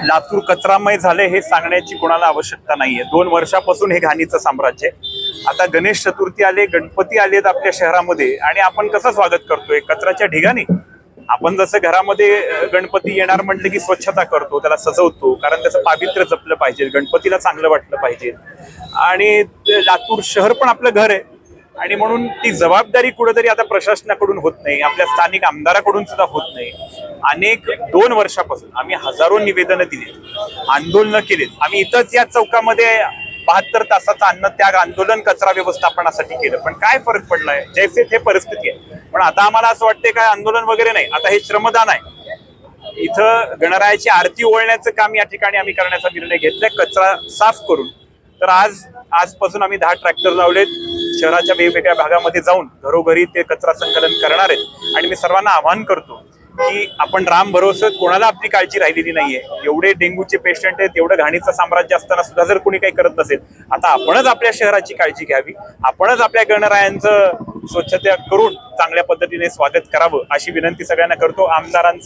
लातूर कचरामय झाले हे सांगण्याची कोणाला आवश्यकता नाहीये। 2 वर्षापासून हे घाणीचं साम्राज्य आहे। आता गणेश चतुर्थी आले, गणपती आलेत आपल्या शहरामध्ये आणि आपण कसं स्वागत करतोय? कचऱ्याच्या ढिगाने। आपण जसं घरामध्ये गणपती येणार म्हटलं की स्वच्छता करतो, त्याला सजवतो, कारण त्याचं पावित्र्य जपलं पाहिजे, गणपतीला चांगलं वाटलं पाहिजे। आणि लातूर शहर पण आपलं घर आहे आणि म्हणून ती जबाबदारी कुठेतरी आता प्रशासनाकडून होत नाही, आपल्या स्थानिक आमदाराकडून सुद्धा होत नाही। अनेक 2 वर्षापासून आम्ही हजारो निवेदनं दिली, आंदोलनं केलीत। आम्ही इथंच या चौकामध्ये 72 तासाचं अन्नत्याग आंदोलन कचरा व्यवस्थापनासाठी केलं, पण काय फरक पडलाय? जैसे थे परिस्थिती आहे। पण आता आम्हाला असं वाटतंय काय आंदोलन वगैरे नाही, आता हे श्रमदान आहे। इथं गणरायाची आरती ओळण्याचं काम या ठिकाणी आम्ही करण्याचा निर्णय घेतलाय, कचरा साफ करून। तर आजपासून आम्ही 10 ट्रॅक्टर लावलेत, शहराच्या वेगवेगळ्या भागामध्ये जाऊन घरोघरी ते कचरा संकलन करणार आहेत। आणि मी सर्वांना आवाहन करतो की आपण राम भरोसे, कोणाला आपली काळजी राहिलेली नाहीये। एवढे डेंग्यूचे पेशंट आहेत, एवढं घाणीचं साम्राज्य असताना सुद्धा जर कोणी काही करत नसेल, आता आपणच आपल्या शहराची काळजी घ्यावी, आपणच आपल्या गणरायांचं स्वच्छता करून चांगल्या पद्धतीने स्वागत करावं, अशी विनंती सगळ्यांना करतो। आमदारांचं